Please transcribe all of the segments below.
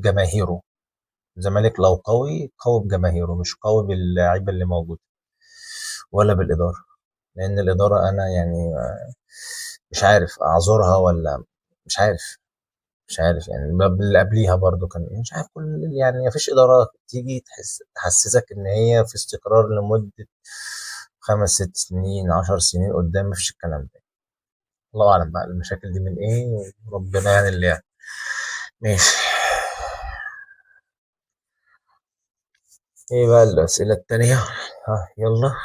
بجماهيره. الزمالك لو قوي قوي بجماهيره، مش قوي باللعيبه اللي موجوده ولا بالاداره. لان الاداره انا يعني مش عارف اعذرها ولا مش عارف. مش عارف يعني اللي قبليها برضو كان مش عارف كل يعني مفيش إدارة تيجي تحسسك إن هي في استقرار لمدة 5 6 سنين 10 سنين قدام. مفيش الكلام ده. الله أعلم بقى المشاكل دي من إيه، وربنا يعني اللي يعني. ماشي. إيه بقى الأسئلة التانية؟ ها يلا.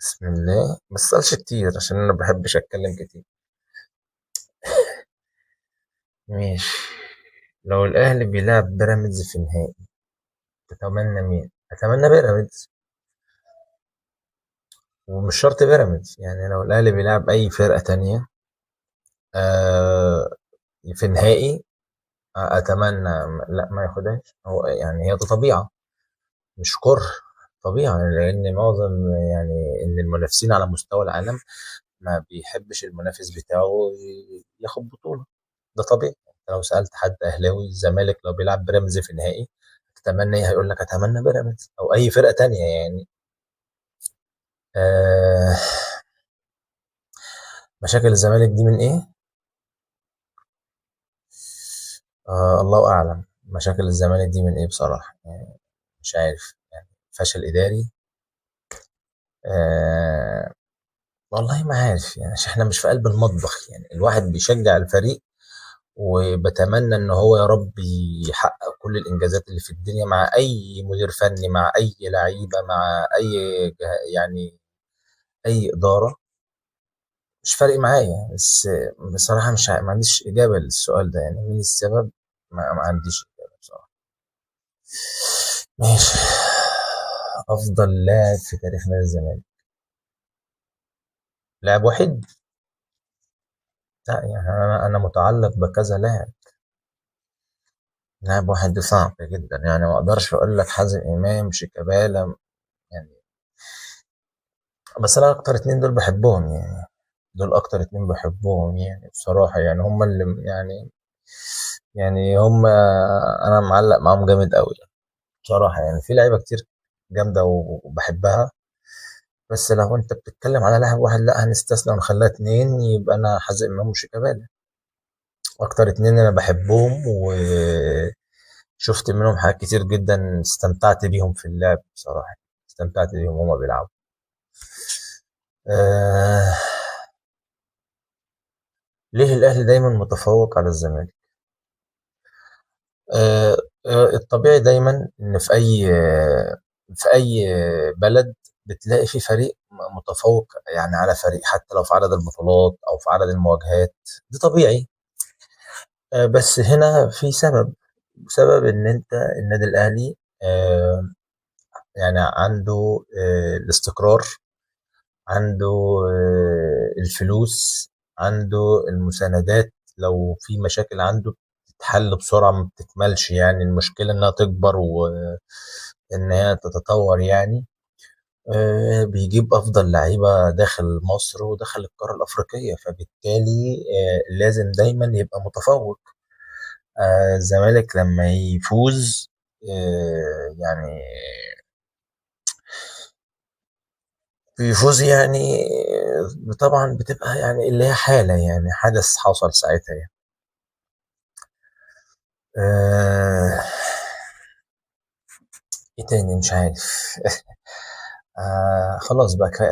بسم الله، ما تسألش كتير عشان أنا ما بحبش أتكلم كتير. ماشي. لو الأهلي بيلعب بيراميدز في نهائي تتمنى مين؟ أتمنى بيراميدز. ومش شرط بيراميدز، يعني لو الاهلي بيلعب اي فرقه تانية آه في نهائي اتمنى لا ما ياخدهاش. هو يعني هي دي طبيعه مش كره. طبيعه لان معظم يعني ان المنافسين على مستوى العالم ما بيحبش المنافس بتاعه ياخد بطوله. ده طبيعي. انت لو سالت حد اهلاوي الزمالك لو بيلعب بيراميدز في النهائي تتمنى ايه، هيقول لك اتمنى بيراميدز او اي فرقه تانية يعني. آه مشاكل الزمالك دي من ايه؟ الله أعلم مشاكل الزمالك دي من إيه بصراحة يعني. مش عارف يعني فشل إداري. آه والله ما عارف يعني عشان إحنا مش في قلب المطبخ. يعني الواحد بيشجع الفريق وبتمنى إن هو يا رب يحقق كل الإنجازات اللي في الدنيا مع أي مدير فني مع أي لعيبة مع أي يعني أي إدارة. مش فارق معايا بس بصراحة ما عنديش إجابة للسؤال ده. يعني مين السبب؟ ما عنديش إجابة بصراحة. ماشي. أفضل لاعب في تاريخ نادي الزمالك. لاعب واحد؟ لا يعني أنا متعلق بكذا لاعب. لاعب واحد دي صعب جدا يعني ما أقدرش أقول لك حازم إمام شيكابالا يعني. بس أنا أكتر اتنين دول بحبهم يعني. دول أكتر اتنين بحبهم يعني بصراحة يعني هم اللي يعني هم أنا معلق معاهم جامد أوي بصراحة. يعني في لعيبة كتير جامدة وبحبها. بس لو انت بتتكلم على لاعب واحد لا هنستثنى ونخليها اتنين يبقى انا حازم امام وشيكابالا. اكتر اتنين انا بحبهم وشفت منهم حاجات كتير جدا استمتعت بيهم في اللعب بصراحة. استمتعت بيهم وهما بيلعبوا. آه ليه الاهلي دايما متفوق على الزمالك؟ آه الطبيعي دايما ان في اي بلد بتلاقي في فريق متفوق يعني على فريق حتى لو في عدد البطولات او في عدد المواجهات. دي طبيعي. بس هنا في سبب ان انت النادي الاهلي آه، يعني عنده الاستقرار. عنده الفلوس. عنده المساندات. لو في مشاكل عنده بتتحل بسرعة ما بتكملش يعني المشكلة انها تكبر وان هي تتطور يعني. بيجيب افضل لعيبة داخل مصر وداخل القارة الافريقية فبالتالي لازم دايما يبقى متفوق. الزمالك لما يفوز يعني بيفوز يعني طبعا بتبقى يعني اللي هي حالة يعني حدث حصل ساعتها يعني. آه، ايه تاني مش عارف. خلاص بقى كفاية.